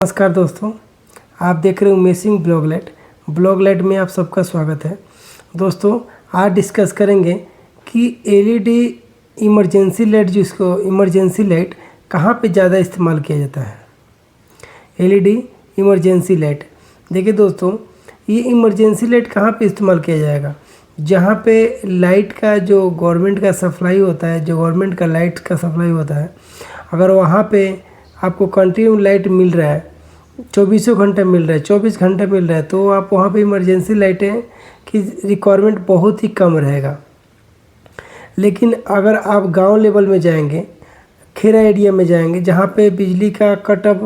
नमस्कार दोस्तों, आप देख रहे हो मेसिंग ब्लॉगलेट में आप सबका स्वागत है। दोस्तों, आज डिस्कस करेंगे कि एलईडी इमरजेंसी लाइट जिसको इमरजेंसी लाइट कहाँ पे ज़्यादा इस्तेमाल किया जाता है। एलईडी इमरजेंसी लाइट, देखिए दोस्तों, ये इमरजेंसी लाइट कहाँ पे इस्तेमाल किया जाएगा, जहाँ पे लाइट का जो गवर्नमेंट का सप्लाई होता है, जो गवर्नमेंट का लाइट का सप्लाई होता है, अगर वहाँ पे आपको कंटिन्यू लाइट मिल रहा है, 24 घंटे मिल रहा है, 24 घंटे मिल रहा है, तो आप वहाँ पे इमरजेंसी लाइटें की रिक्वायरमेंट बहुत ही कम रहेगा। लेकिन अगर आप गांव लेवल में जाएंगे, खेरा एरिया में जाएंगे, जहाँ पे बिजली का कटअप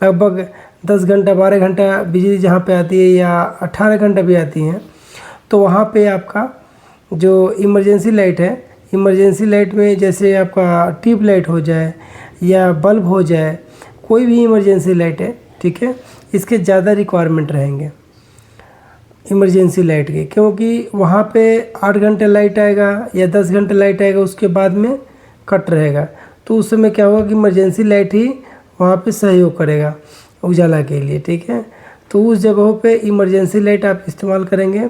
लगभग 10 घंटा 12 घंटा बिजली जहाँ पे आती है या 18 घंटा भी आती है, तो वहाँ पे आपका जो इमरजेंसी लाइट है, इमरजेंसी लाइट में जैसे आपका ट्यूब लाइट हो जाए या बल्ब हो जाए, कोई भी इमरजेंसी लाइट है, ठीक है, इसके ज़्यादा रिक्वायरमेंट रहेंगे इमरजेंसी लाइट के, क्योंकि वहाँ पे 8 घंटे लाइट आएगा या 10 घंटे लाइट आएगा, उसके बाद में कट रहेगा। तो उस समय क्या होगा कि इमरजेंसी लाइट ही वहाँ पे सहयोग करेगा उजाला के लिए, ठीक है। तो उस जगहों पे इमरजेंसी लाइट आप इस्तेमाल करेंगे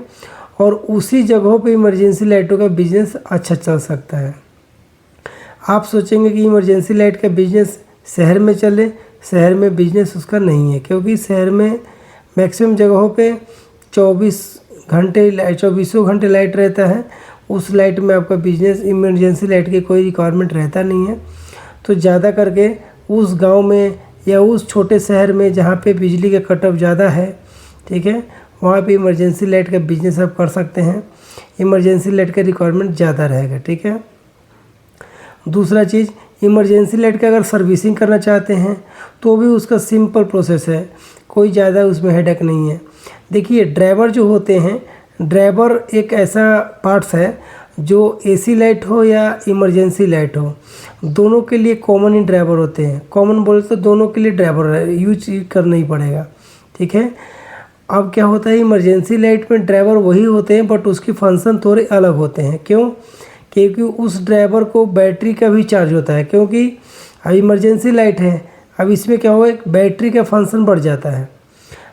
और उसी जगहों पे इमरजेंसी लाइटों का बिजनेस अच्छा चल सकता है। आप सोचेंगे कि इमरजेंसी लाइट का बिजनेस शहर में चले, शहर में बिजनेस उसका नहीं है, क्योंकि शहर में मैक्सिमम जगहों पे 24 घंटे लाइट रहता है। उस लाइट में आपका बिजनेस इमरजेंसी लाइट की कोई रिक्वायरमेंट रहता नहीं है। तो ज़्यादा करके उस गांव में या उस छोटे शहर में जहाँ पे बिजली का कटऑफ ज़्यादा है, ठीक है, वहाँ पे इमरजेंसी लाइट का बिजनेस आप कर सकते हैं। इमरजेंसी लाइट का रिक्वायरमेंट ज़्यादा रहेगा, ठीक है। दूसरा चीज़, इमरजेंसी लाइट का अगर सर्विसिंग करना चाहते हैं तो भी उसका सिंपल प्रोसेस है, कोई ज़्यादा उसमें हेडेक नहीं है। देखिए, ड्राइवर जो होते हैं, ड्राइवर एक ऐसा पार्ट्स है जो एसी लाइट हो या इमरजेंसी लाइट हो, दोनों के लिए कॉमन ही ड्राइवर होते हैं। कॉमन बोले तो दोनों के लिए ड्राइवर यूज करना ही पड़ेगा, ठीक है। अब क्या होता है, इमरजेंसी लाइट में ड्राइवर वही होते हैं, बट उसकी फंक्शन थोड़े अलग होते हैं। क्यों? क्योंकि उस ड्राइवर को बैटरी का भी चार्ज होता है, क्योंकि अब इमरजेंसी लाइट है, अब इसमें क्या होगा, एक बैटरी का फंक्शन बढ़ जाता है।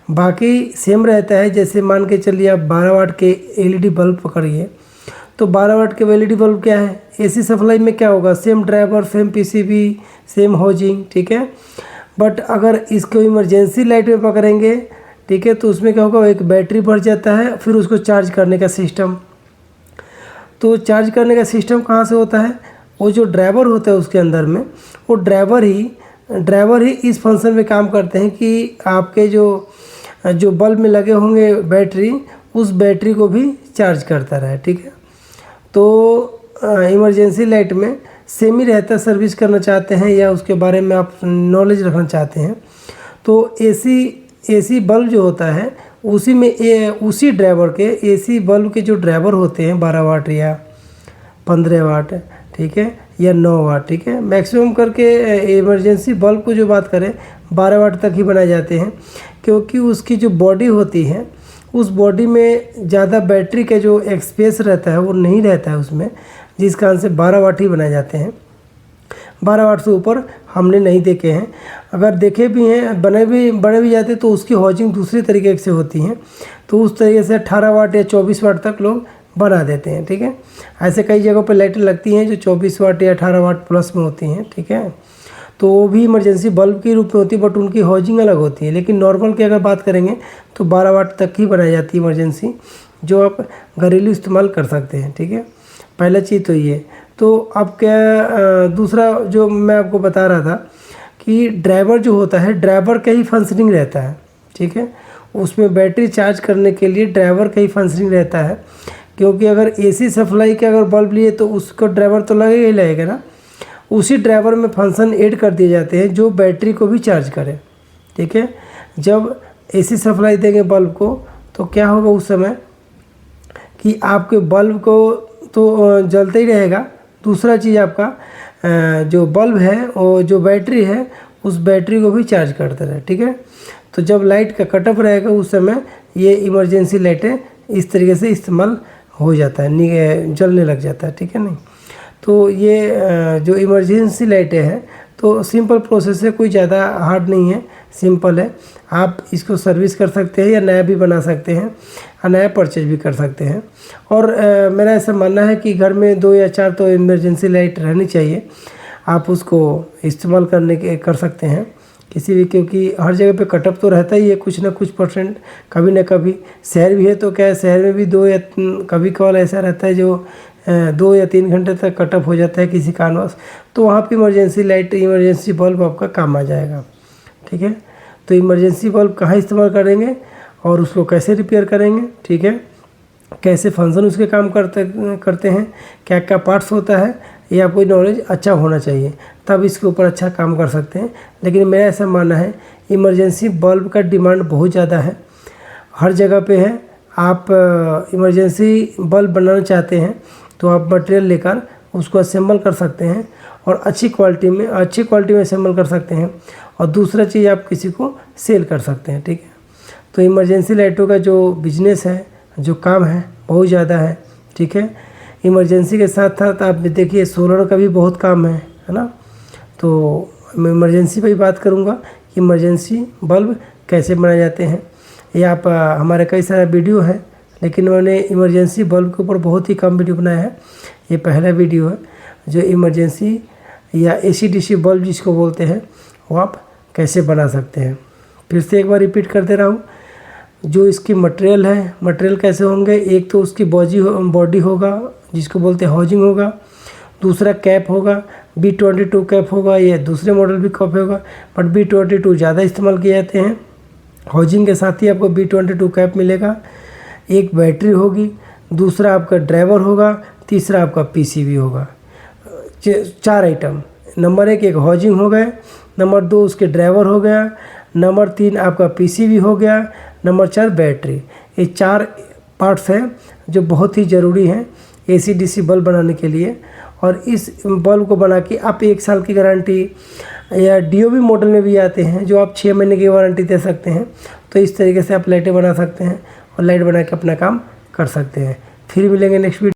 बाकी सेम रहता है, जैसे मान के चलिए आप 12 वाट के एलईडी बल्ब पकड़िए, तो 12 वाट के एलईडी बल्ब क्या है, एसी सप्लाई में क्या होगा, same driver, same PCB, same housing, ठीक है। बट अगर इसको इमरजेंसी लाइट में पकड़ेंगे, ठीक है, तो उसमें क्या होगा, एक बैटरी बढ़ जाता है, फिर उसको चार्ज करने का सिस्टम। तो चार्ज करने का सिस्टम कहाँ से होता है, वो जो ड्राइवर होता है उसके अंदर में, वो ड्राइवर ही इस फंक्शन में काम करते हैं कि आपके जो बल्ब में लगे होंगे बैटरी, उस बैटरी को भी चार्ज करता रहे, ठीक है। तो इमरजेंसी लाइट में सेम ही रहता है। सर्विस करना चाहते हैं या उसके बारे में आप नॉलेज रखना चाहते हैं, तो एसी बल्ब जो होता है उसी में उसी ड्राइवर के एसी बल्ब के जो ड्राइवर होते हैं 12 वाट या 15 वाट, ठीक है, या 9 वाट, ठीक है, मैक्सिमम करके इमरजेंसी बल्ब को जो बात करें 12 वाट तक ही बनाए जाते हैं, क्योंकि उसकी जो बॉडी होती है, उस बॉडी में ज़्यादा बैटरी का जो स्पेस रहता है वो नहीं रहता है उसमें, जिस कारण से 12 वाट ही बनाए जाते हैं। 12 वाट से ऊपर हमने नहीं देखे हैं, अगर देखे भी हैं, बने भी जाते तो उसकी हाउसिंग दूसरी तरीके से होती हैं, तो उस तरीके से 18 वाट या 24 वाट तक लोग बना देते हैं, ठीक है। ऐसे कई जगहों पर लाइटें लगती हैं जो 24 वाट या 18 वाट प्लस में होती हैं, ठीक है, तो वो भी इमरजेंसी बल्ब के रूप में होती है, बट उनकी हाउसिंग अलग होती है। लेकिन नॉर्मल की अगर बात करेंगे तो 12 वाट तक ही बनाई जाती है इमरजेंसी, जो आप घरेलू इस्तेमाल कर सकते हैं, ठीक है। पहला चीज़ तो ये। तो अब क्या, दूसरा जो मैं आपको बता रहा था कि ड्राइवर जो होता है, ड्राइवर का ही फंक्शनिंग रहता है, ठीक है, उसमें बैटरी चार्ज करने के लिए ड्राइवर का ही फंक्शनिंग रहता है। क्योंकि अगर एसी सप्लाई के अगर बल्ब लिए तो उसको ड्राइवर तो लगेगा ही लगेगा ना, उसी ड्राइवर में फंक्शन ऐड कर दिए जाते हैं जो बैटरी को भी चार्ज करे, ठीक है। जब एसी सप्लाई देंगे बल्ब को, तो क्या होगा उस समय कि आपके बल्ब को तो जलता ही रहेगा, दूसरा चीज़ आपका जो बल्ब है और जो बैटरी है, उस बैटरी को भी चार्ज करता रहे, ठीक है। तो जब लाइट का कटअप रहेगा उस समय ये इमरजेंसी लाइटें इस तरीके से इस्तेमाल हो जाता है, जलने लग जाता है, ठीक है। नहीं तो ये जो इमरजेंसी लाइटें हैं तो सिंपल प्रोसेस है, कोई ज़्यादा हार्ड नहीं है। सिंपल है। आप इसको सर्विस कर सकते हैं या नया भी बना सकते हैं और नया परचेज भी कर सकते हैं। और मेरा ऐसा मानना है कि घर में 2 या 4 तो इमरजेंसी लाइट रहनी चाहिए। आप उसको इस्तेमाल कर सकते हैं किसी भी, क्योंकि हर जगह पे कटअप तो रहता ही है कुछ ना कुछ परसेंट, कभी ना कभी। शहर भी है तो क्या है, शहर में भी 2 या कभी कभार ऐसा रहता है जो 2 या 3 घंटे तक कटअप हो जाता है किसी कारणवश, तो वहाँ पे इमरजेंसी लाइट, इमरजेंसी बल्ब आपका काम आ जाएगा। ठीक है, तो इमरजेंसी बल्ब कहाँ इस्तेमाल करेंगे और उसको कैसे रिपेयर करेंगे, ठीक है, कैसे फंक्शन उसके काम करते हैं, क्या क्या पार्ट्स होता है, ये आपको नॉलेज अच्छा होना चाहिए, तब इसके ऊपर अच्छा काम कर सकते हैं। लेकिन मेरा ऐसा मानना है इमरजेंसी बल्ब का डिमांड बहुत ज़्यादा है, हर जगह पे है। आप इमरजेंसी बल्ब बनाना चाहते हैं तो आप मटेरियल लेकर उसको असेंबल कर सकते हैं और अच्छी क्वालिटी में असेंबल कर सकते हैं, और दूसरा चीज़ आप किसी को सेल कर सकते हैं। ठीक है, तो इमरजेंसी लाइटों का जो बिजनेस है, जो काम है, बहुत ज़्यादा है। ठीक है, इमरजेंसी के साथ साथ आप देखिए सोलर का भी बहुत काम है ना। तो मैं इमरजेंसी पे ही बात करूँगा कि इमरजेंसी बल्ब कैसे बनाए जाते हैं। ये आप हमारे कई सारे वीडियो है, लेकिन मैंने इमरजेंसी बल्ब के ऊपर बहुत ही कम वीडियो बनाया है। ये पहला वीडियो है जो इमरजेंसी या AC/DC बल्ब जिसको बोलते हैं वो आप कैसे बना सकते हैं। फिर से एक बार रिपीट कर दे रहा हूँ, जो इसकी मटेरियल है, मटेरियल कैसे होंगे, एक तो उसकी बॉडी होगा जिसको बोलते हैं हाउजिंग होगा, दूसरा कैप होगा, B22 कैप होगा, ये दूसरे मॉडल भी कैप होगा, बट B22 ज़्यादा इस्तेमाल किए जाते हैं। हाउजिंग के साथ ही आपको B22 कैप मिलेगा। एक बैटरी होगी, दूसरा आपका ड्राइवर होगा, तीसरा आपका PCB होगा। 4 आइटम, नंबर 1 एक हाउजिंग हो गया, नंबर 2 उसके ड्राइवर हो गया, नंबर 3 आपका PCB हो गया, नंबर 4 बैटरी। ये 4 पार्ट्स हैं जो बहुत ही ज़रूरी हैं AC/DC बल्ब बनाने के लिए। और इस बल्ब को बना के आप 1 साल की गारंटी, या DOB मॉडल में भी आते हैं जो आप 6 महीने की वारंटी दे सकते हैं। तो इस तरीके से आप लाइटें बना सकते हैं और लाइट बना के अपना काम कर सकते हैं। फिर मिलेंगे नेक्स्ट वीडियो।